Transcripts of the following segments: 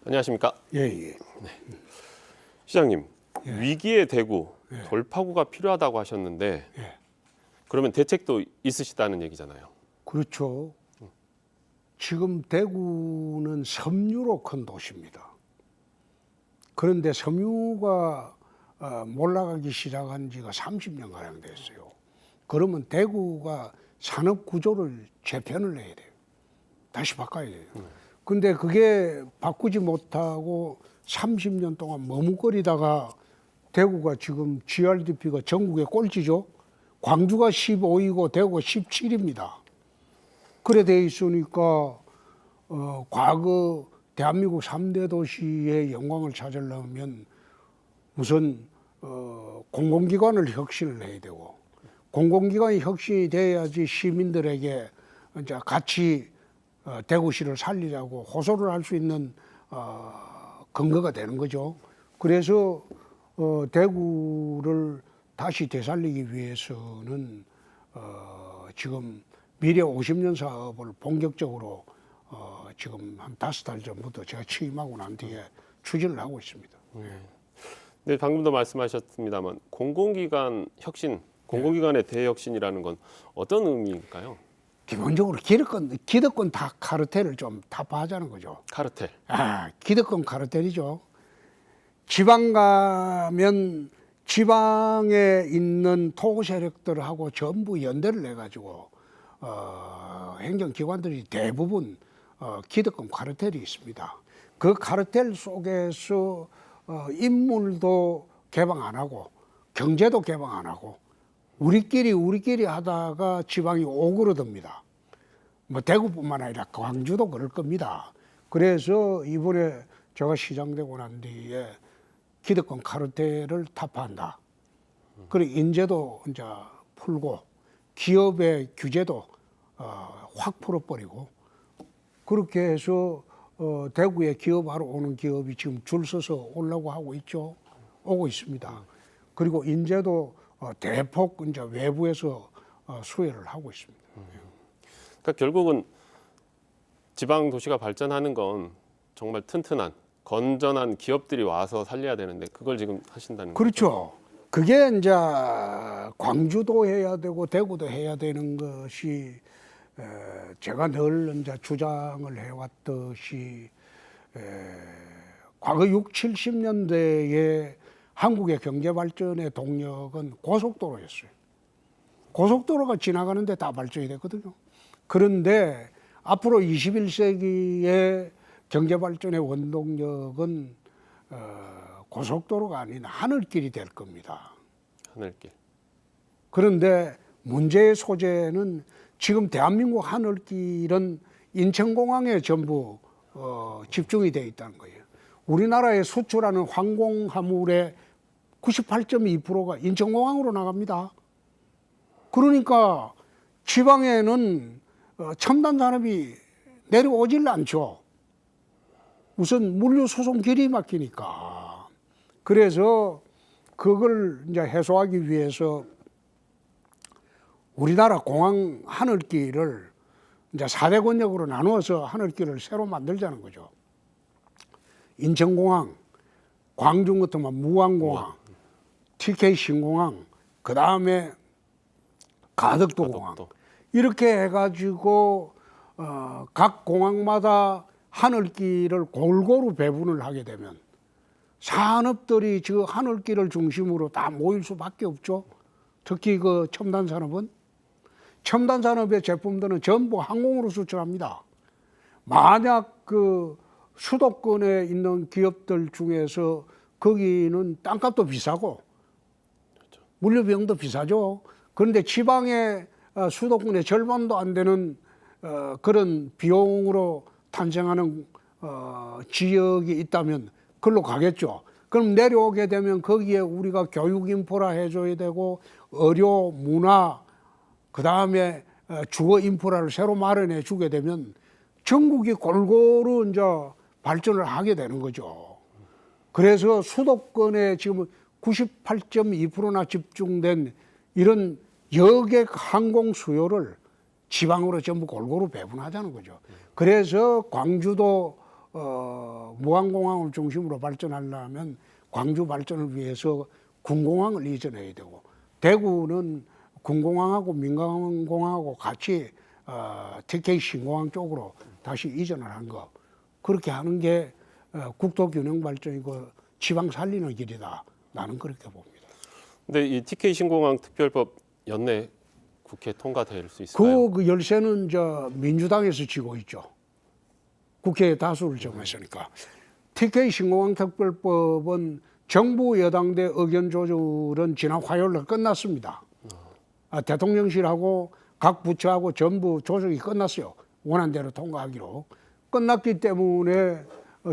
안녕하십니까? 예. 시장님, 예. 위기의 대구, 예. 돌파구가 필요하다고 하셨는데 예. 그러면 대책도 있으시다는 얘기잖아요. 그렇죠. 지금 대구는 섬유로 큰 도시입니다. 그런데 섬유가 몰락하기 시작한 지가 30년 가량 됐어요. 그러면 대구가 산업 구조를 재편을 해야 돼요. 다시 바꿔야 돼요. 근데 그게 바꾸지 못하고 30년 동안 머뭇거리다가 대구가 지금 GRDP가 전국의 꼴찌죠. 광주가 15이고 대구가 17입니다. 그래 돼 있으니까 과거 대한민국 3대 도시의 영광을 찾으려면 우선 공공기관을 혁신을 해야 되고 공공기관이 혁신이 돼야지 시민들에게 이제 같이 대구시를 살리자고 호소를 할 수 있는 근거가 되는 거죠. 그래서 대구를 다시 되살리기 위해서는 지금 미래 50년 사업을 본격적으로 지금 한 5달 전부터 제가 취임하고 난 뒤에 추진을 하고 있습니다. 네, 방금도 말씀하셨습니다만 공공기관 혁신, 공공기관의 대혁신이라는 건 어떤 의미일까요? 기본적으로 기득권 다 카르텔을 좀 타파하자는 거죠. 카르텔. 기득권 카르텔이죠. 지방 가면 지방에 있는 토고 세력들하고 전부 연대를 해가지고 행정기관들이 대부분 기득권 카르텔이 있습니다. 그 카르텔 속에서 인물도 개방 안 하고 경제도 개방 안 하고 우리끼리 하다가 지방이 오그러듭니다. 뭐 대구뿐만 아니라 광주도 그럴 겁니다. 그래서 이번에 제가 시장 되고 난 뒤에 기득권 카르텔을 타파한다. 그리고 인재도 이제 풀고 기업의 규제도 확 풀어버리고 그렇게 해서 대구에 기업하러 오는 기업이 지금 줄 서서 오려고 하고 있죠. 오고 있습니다. 그리고 인재도 대폭 이제 외부에서 수혜를 하고 있습니다. 그러니까 결국은 지방 도시가 발전하는 건 정말 튼튼한 건전한 기업들이 와서 살려야 되는데 그걸 지금 하신다는 거죠? 그렇죠. 그게 이제 광주도 해야 되고 대구도 해야 되는 것이 제가 늘 이제 주장을 해왔듯이 과거 6, 70년대에 한국의 경제 발전의 동력은 고속도로였어요. 고속도로가 지나가는데 다 발전이 됐거든요. 그런데 앞으로 21세기의 경제 발전의 원동력은 고속도로가 아닌 하늘길이 될 겁니다. 하늘길. 그런데 문제의 소재는 지금 대한민국 하늘길은 인천공항에 전부 집중이 되어 있다는 거예요. 우리나라에 수출하는 항공화물의 98.2%가 인천공항으로 나갑니다. 그러니까 지방에는 첨단 산업이 내려오질 않죠. 우선 물류 수송 길이 막히니까. 그래서 그걸 이제 해소하기 위해서 우리나라 공항 하늘길을 이제 4대 권역으로 나누어서 하늘길을 새로 만들자는 거죠. 인천공항, 광주 같으면 무안공항, TK 신공항, 그 다음에 가덕도공항. 이렇게 해가지고 각 공항마다 하늘길을 골고루 배분을 하게 되면 산업들이 저 하늘길을 중심으로 다 모일 수밖에 없죠. 특히 그 첨단 산업은 첨단 산업의 제품들은 전부 항공으로 수출합니다. 만약 그 수도권에 있는 기업들 중에서 거기는 땅값도 비싸고 물류 비용도 비싸죠. 그런데 지방의 수도권의 절반도 안 되는 그런 비용으로 탄생하는 지역이 있다면 그걸로 가겠죠. 그럼 내려오게 되면 거기에 우리가 교육 인프라 해줘야 되고 의료, 문화, 그 다음에 주거 인프라를 새로 마련해 주게 되면 전국이 골고루 이제 발전을 하게 되는 거죠. 그래서 수도권에 지금 98.2%나 집중된 이런 여객 항공 수요를 지방으로 전부 골고루 배분하자는 거죠. 그래서 광주도 무안공항을 중심으로 발전하려면 광주 발전을 위해서 군공항을 이전해야 되고, 대구는 군공항하고 민간공항하고 같이 TK 신공항 쪽으로 다시 이전을 한 거. 그렇게 하는 게 국토 균형 발전이고 지방 살리는 길이다. 나는 그렇게 봅니다. 근데 이 TK 신공항 특별법 연내 국회 통과될 수 있을까요? 그 열쇠는 저 민주당에서 쥐고 있죠. 국회에 다수를 점했으니까. TK 신공항 특별법은 정부 여당대 의견 조율은 지난 화요일에 끝났습니다. 대통령실하고 각 부처하고 전부 조정이 끝났어요. 원안대로 통과하기로. 끝났기 때문에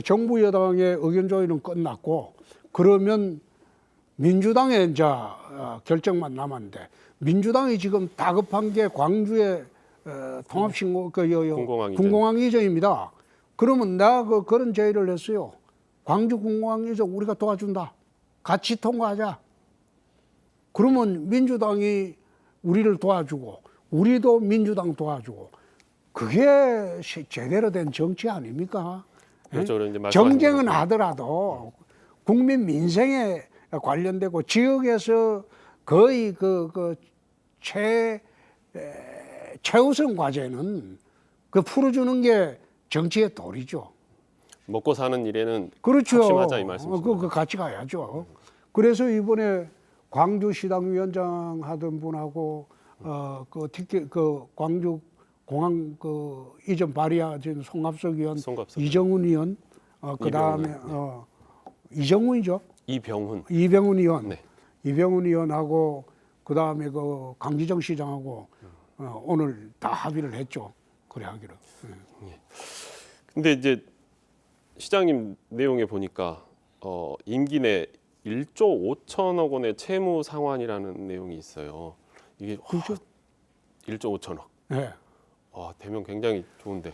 정부 여당의 의견 조율은 끝났고, 그러면 민주당의 이제 결정만 남았는데, 민주당이 지금 다급한 게 광주의 통합신공 군공항 이전입니다. 그러면 내가 그런 제의를 했어요. 광주 군공항 이전 우리가 도와준다. 같이 통과하자. 그러면 민주당이 우리를 도와주고 우리도 민주당 도와주고, 그게 제대로 된 정치 아닙니까? 그렇죠. 이제 정쟁은 하더라도 국민 민생에 관련되고 지역에서 거의 최우선 과제는 그 풀어주는 게 정치의 도리죠. 먹고 사는 일에는 그렇죠. 합심하자 이 말씀이죠. 그 같이 가야죠. 그래서 이번에 광주시당위원장 하던 분하고 그 광주 공항 이전 발의하신 송갑석 의원, 이정훈 의원, 그 다음에 이정훈이죠. 이병훈 의원, 네. 이병훈 의원하고 그 다음에 그 강기정 시장하고 오늘 다 합의를 했죠. 그래 하기로. 근데 이제 시장님 내용에 보니까 임기 내 1조 5천억 원의 채무 상환이라는 내용이 있어요. 이게 그렇죠. 1조 5천억. 네. 대명 굉장히 좋은데.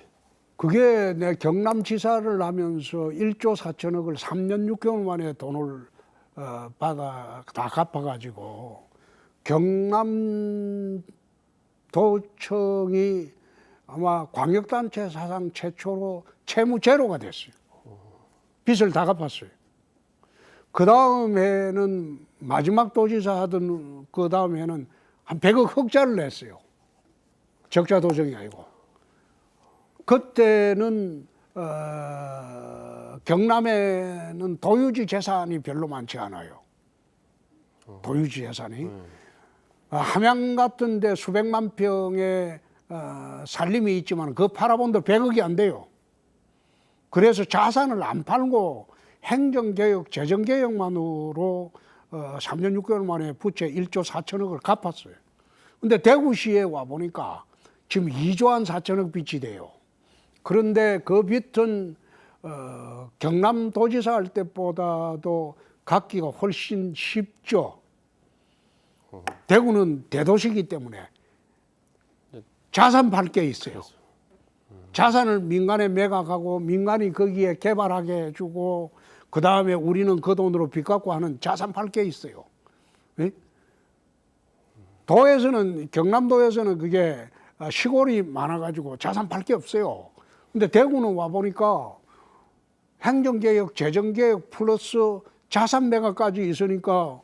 그게 내 경남지사를 하면서 1조 4천억을 3년 6개월 만에 돈을 받아 다 갚아가지고 경남도청이 아마 광역단체 사상 최초로 채무 제로가 됐어요. 빚을 다 갚았어요. 그 다음에는 마지막 도지사 하던 그 다음에는 한 100억 흑자를 냈어요. 적자 도정이 아니고. 그때는 경남에는 도유지 재산이 별로 많지 않아요. 도유지 재산이. 함양 같은 데 수백만 평의 산림이 있지만 그 팔아본들 100억이 안 돼요. 그래서 자산을 안 팔고 행정개혁, 재정개혁만으로 3년 6개월 만에 부채 1조 4천억을 갚았어요. 근데 대구시에 와보니까 지금 2조 한 4천억 빚이 돼요. 그런데 그 빚은 경남도지사 할 때보다도 갚기가 훨씬 쉽죠. 대구는 대도시이기 때문에 자산 팔 게 있어요. 자산을 민간에 매각하고 민간이 거기에 개발하게 해주고 그 다음에 우리는 그 돈으로 빚 갚고 하는 자산 팔 게 있어요. 네? 도에서는 경남도에서는 그게 시골이 많아가지고 자산 팔 게 없어요. 근데 대구는 와 보니까 행정개혁, 재정개혁 플러스 자산 매각까지 있으니까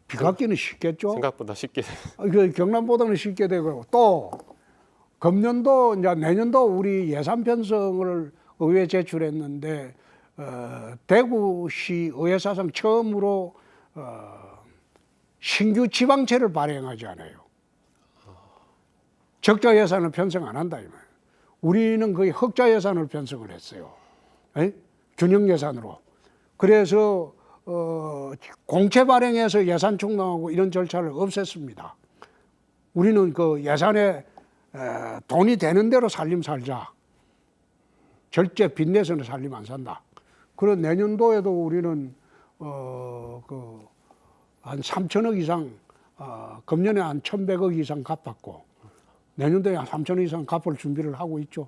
빚 갚기는 쉽겠죠. 생각보다 쉽게. 경남보다는 쉽게 되고 또 금년도 이제 내년도 우리 예산 편성을 의회에 제출했는데 대구시 의회 사상 처음으로 신규 지방채를 발행하지 않아요. 적자 예산을 편성 안 한다 이 말이에요. 우리는 거의 흑자 예산을 편성을 했어요. 균형 예산으로. 그래서 공채 발행해서 예산 충당하고 이런 절차를 없앴습니다. 우리는 그 예산에 돈이 되는 대로 살림 살자. 절제 빚내서는 살림 안 산다. 그런 내년도에도 우리는 한 3천억 이상, 금년에 한 1,100억 이상 갚았고 내년도에 한 3천억 이상 갚을 준비를 하고 있죠.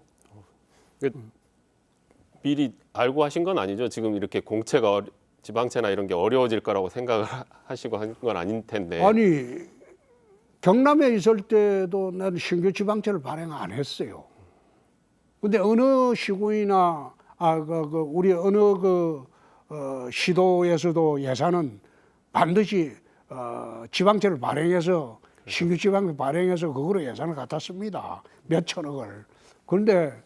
미리 알고 하신 건 아니죠? 지금 이렇게 공채가 지방채나 이런 게 어려워질 거라고 생각을 하시고 한 건 아닐 텐데. 아니 경남에 있을 때도 나는 신규 지방채를 발행 안 했어요. 근데 어느 시군이나 우리 어느 시도에서도 예산은 반드시 지방채를 발행해서 신규 지방을 발행해서 그거로 예산을 갖다 씁니다. 몇 천억을. 그런데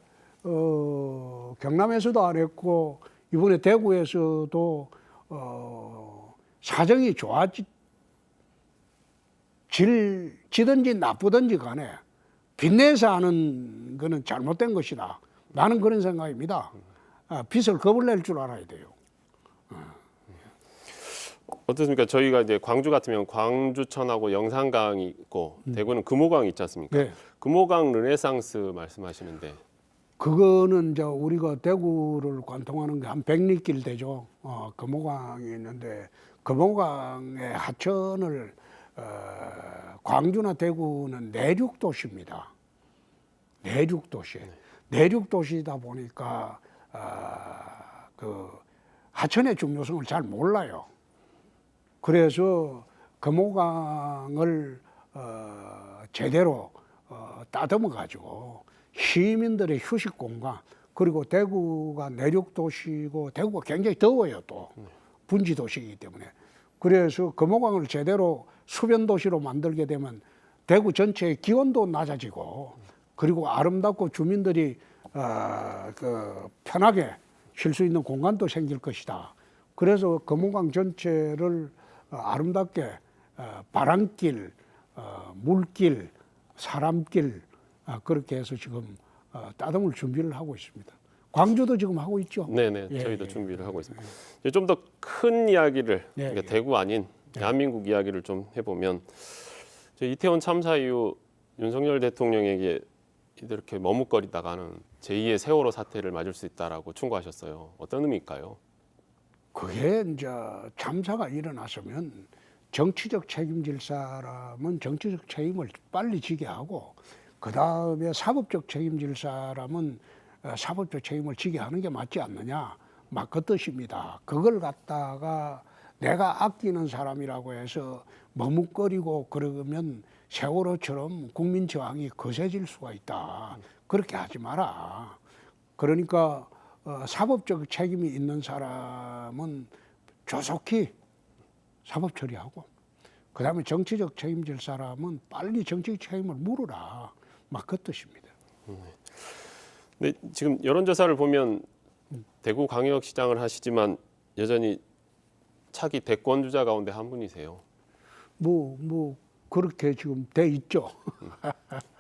경남에서도 안 했고 이번에 대구에서도 사정이 지든지 나쁘든지 간에 빚내서 하는 거는 잘못된 것이다. 나는 그런 생각입니다. 빚을 겁을 낼 줄 알아야 돼요. 어떻습니까? 저희가 이제 광주 같으면 광주천하고 영산강이 있고 대구는 금호강이 있지 않습니까? 네. 금호강 르네상스 말씀하시는데 그거는 이제 우리가 대구를 관통하는 게 한 100리길 되죠. 금호강이 있는데 금호강의 하천을 광주나 대구는 내륙 도시입니다. 내륙 도시. 내륙 도시다 보니까 그 하천의 중요성을 잘 몰라요. 그래서 금호강을 제대로 따듬어 가지고 시민들의 휴식 공간, 그리고 대구가 내륙 도시고 대구가 굉장히 더워요. 또 분지 도시이기 때문에. 그래서 금호강을 제대로 수변 도시로 만들게 되면 대구 전체의 기온도 낮아지고, 그리고 아름답고 주민들이 편하게 쉴 수 있는 공간도 생길 것이다. 그래서 금호강 전체를 아름답게 바람길, 물길, 사람길 그렇게 해서 지금 따듬을 준비를 하고 있습니다. 광주도 지금 하고 있죠. 네네, 예, 저희도 예. 준비를 하고 있습니다. 좀 더 큰 이야기를, 예, 그러니까 예. 대구 아닌 대한민국 이야기를 좀 해보면, 이태원 참사 이후 윤석열 대통령에게 이렇게 머뭇거리다가는 제2의 세월호 사태를 맞을 수 있다라고 충고하셨어요. 어떤 의미일까요? 그게 이제 참사가 일어났으면 정치적 책임질 사람은 정치적 책임을 빨리 지게 하고, 그 다음에 사법적 책임질 사람은 사법적 책임을 지게 하는 게 맞지 않느냐, 막 그 뜻입니다. 그걸 갖다가 내가 아끼는 사람이라고 해서 머뭇거리고 그러면 세월호처럼 국민 저항이 거세질 수가 있다. 그렇게 하지 마라. 그러니까 사법적 책임이 있는 사람은 조속히 사법 처리하고, 그 다음에 정치적 책임질 사람은 빨리 정치적 책임을 물으라. 막 그 뜻입니다. 근데 지금 여론조사를 보면 대구 광역시장을 하시지만 여전히 차기 대권 주자 가운데 한 분이세요. 뭐 그렇게 지금 돼 있죠.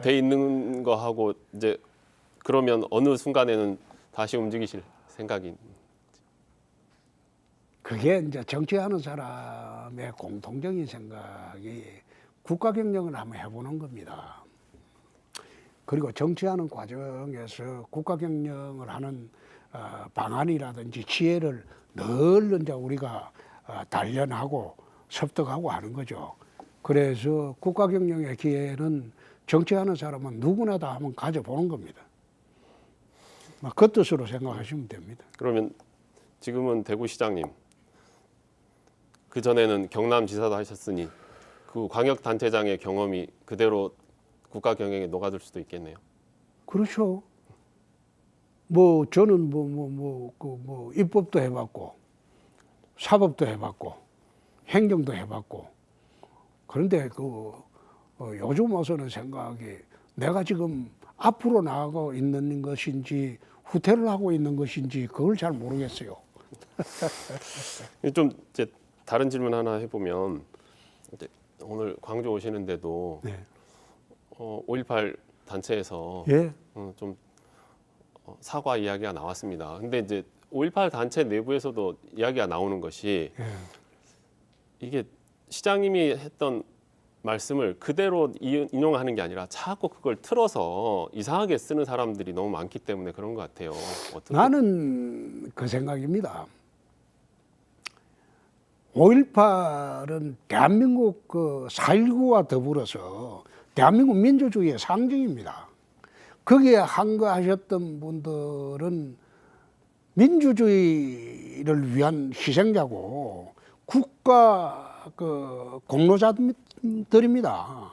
돼 있는 거 하고 이제 그러면 어느 순간에는 다시 움직이실 생각이? 그게 이제 정치하는 사람의 공통적인 생각이 국가 경영을 한번 해보는 겁니다. 그리고 정치하는 과정에서 국가 경영을 하는 방안이라든지 지혜를 늘 이제 우리가 단련하고 습득하고 하는 거죠. 그래서 국가 경영의 기회는 정치하는 사람은 누구나 다 한번 가져보는 겁니다. 그 뜻으로 생각하시면 됩니다. 그러면 지금은 대구시장님, 그 전에는 경남지사도 하셨으니 그 광역단체장의 경험이 그대로 국가 경영에 녹아들 수도 있겠네요. 그렇죠. 뭐 저는 입법도 해봤고 사법도 해봤고 행정도 해봤고, 그런데 요즘 와서는 생각이, 내가 지금 앞으로 나가고 있는 것인지 후퇴를 하고 있는 것인지 그걸 잘 모르겠어요. 좀 이제 다른 질문 하나 해보면, 이제 오늘 광주 오시는데도 네. 5.18 단체에서 예. 좀 사과 이야기가 나왔습니다. 근데 이제 5.18 단체 내부에서도 이야기가 나오는 것이, 예. 이게 시장님이 했던 말씀을 그대로 인용하는 게 아니라 자꾸 그걸 틀어서 이상하게 쓰는 사람들이 너무 많기 때문에 그런 것 같아요. 나는 그 생각입니다. 5.18은 대한민국 4.19와 더불어서 대한민국 민주주의의 상징입니다. 거기에 한거하셨던 분들은 민주주의를 위한 희생자고 국가 공로자들입니다.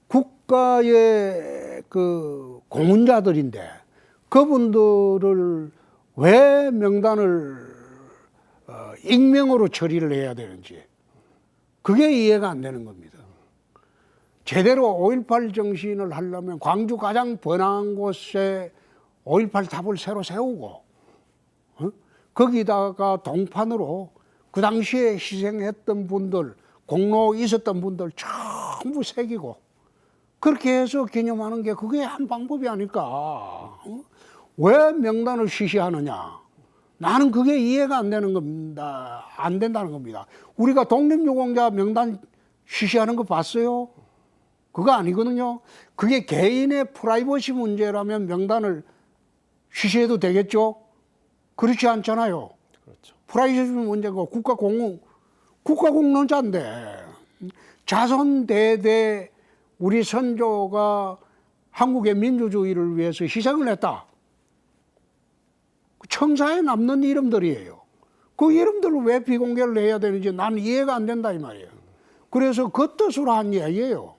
국가의 공훈자들인데 그분들을 왜 명단을 익명으로 처리를 해야 되는지 그게 이해가 안 되는 겁니다. 제대로 5.18 정신을 하려면 광주 가장 번화한 곳에 5.18 탑을 새로 세우고 거기다가 동판으로 그 당시에 희생했던 분들, 공로 있었던 분들 전부 새기고 그렇게 해서 기념하는 게 그게 한 방법이 아닐까. 왜 명단을 시시하느냐. 나는 그게 이해가 안 되는 겁니다. 안 된다는 겁니다. 우리가 독립유공자 명단 시시하는 거 봤어요? 그거 아니거든요. 그게 개인의 프라이버시 문제라면 명단을 시시해도 되겠죠? 그렇지 않잖아요. 그렇죠. 프라이버시 문제고 국가공로자인데 자손 대대 우리 선조가 한국의 민주주의를 위해서 희생을 했다. 청사에 남는 이름들이에요. 그 이름들을 왜 비공개를 해야 되는지 나는 이해가 안 된다 이 말이에요. 그래서 그 뜻으로 한 이야기예요.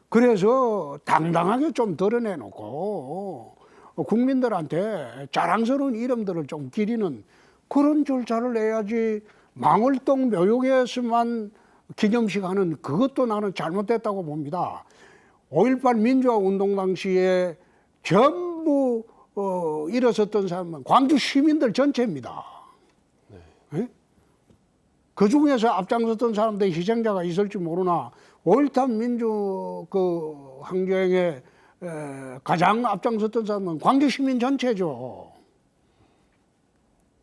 그래서 당당하게 좀 드러내놓고 국민들한테 자랑스러운 이름들을 좀 기리는 그런 절차를 내야지 망월동 묘역에서만 기념식 하는 그것도 나는 잘못됐다고 봅니다. 5.18 민주화 운동 당시에 전부 일어섰던 사람은 광주 시민들 전체입니다. 네. 그 중에서 앞장섰던 사람들 희생자가 있을지 모르나 5.18 민주 그 항쟁에 가장 앞장섰던 사람은 광주 시민 전체죠.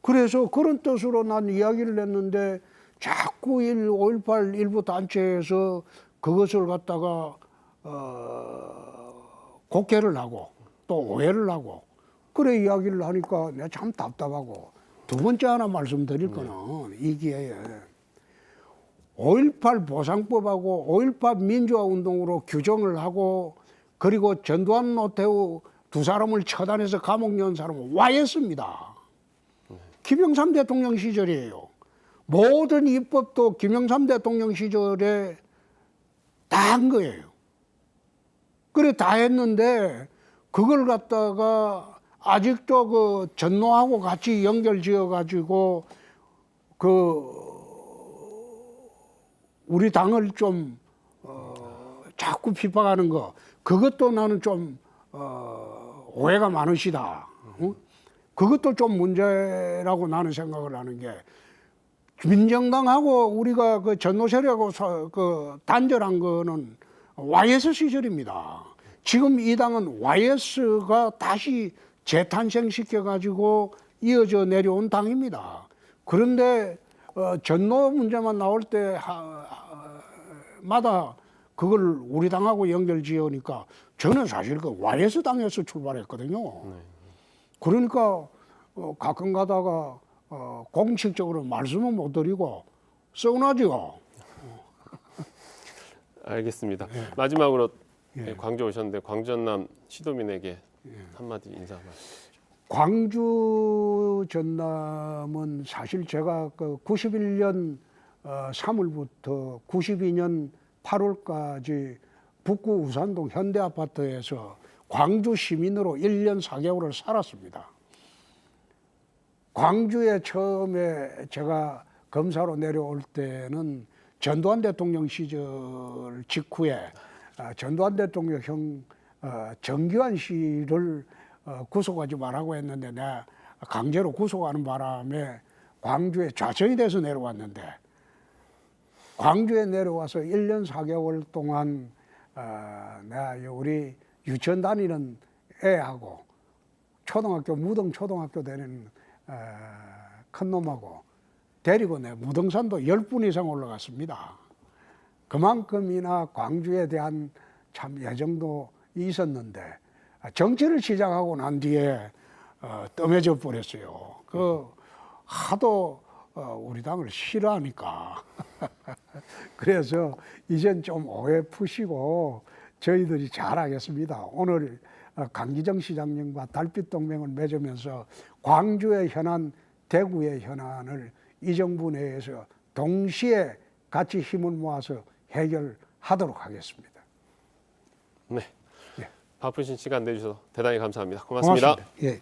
그래서 그런 뜻으로 난 이야기를 했는데 자꾸 5.18 일부 단체에서 그것을 갖다가 곡해를 하고 또 오해를 하고 그래 이야기를 하니까 내가 참 답답하고 두 번째 하나 말씀드릴 거는 이 기회에 5.18 보상법하고 5.18 민주화 운동으로 규정을 하고 그리고 전두환 노태우 두 사람을 처단해서 감옥 넣은 사람은 YS입니다. 김영삼 대통령 시절이에요. 모든 입법도 김영삼 대통령 시절에 다 한 거예요. 그래 다 했는데 그걸 갖다가 아직도 그 전노하고 같이 연결 지어 가지고 그 우리 당을 좀 자꾸 비판하는 거 그것도 나는 좀 오해가 많으시다. 그것도 좀 문제라고 나는 생각을 하는 게 민정당하고 우리가 그 전노 세력하고 그 단절한 거는 YS 시절입니다. 지금 이 당은 YS가 다시 재탄생시켜 가지고 이어져 내려온 당입니다. 그런데 전노 문제만 나올 때마다 그걸 우리 당하고 연결 지으니까 저는 사실 그 YS 당에서 출발했거든요. 그러니까 가끔 가다가 공식적으로 말씀은 못 드리고 서운하죠. 알겠습니다. 마지막으로 광주 오셨는데 광주 전남 시도민에게 한마디 인사 말씀. 광주 전남은 사실 제가 그 91년 3월부터 92년 8월까지 북구 우산동 현대아파트에서 광주 시민으로 1년 4개월을 살았습니다. 광주에 처음에 제가 검사로 내려올 때는 전두환 대통령 시절 직후에 전두환 대통령 형 정규환 씨를 구속하지 말라고 했는데 내가 강제로 구속하는 바람에 광주에 좌천이 돼서 내려왔는데 광주에 내려와서 1년 4개월 동안 내가 우리 유치원 다니는 애하고 초등학교 무등 초등학교 다니는 큰 놈하고 데리고 내 무등산도 10분 이상 올라갔습니다. 그만큼이나 광주에 대한 참 애정도 있었는데 정치를 시작하고 난 뒤에 뜸해져 버렸어요. 그 하도 우리 당을 싫어하니까 그래서 이젠 좀 오해 푸시고 저희들이 잘하겠습니다. 오늘 강기정 시장님과 달빛 동맹을 맺으면서 광주의 현안, 대구의 현안을 이 정부 내에서 동시에 같이 힘을 모아서 해결하도록 하겠습니다. 네. 바쁘신 시간 내주셔서 대단히 감사합니다. 고맙습니다. 예.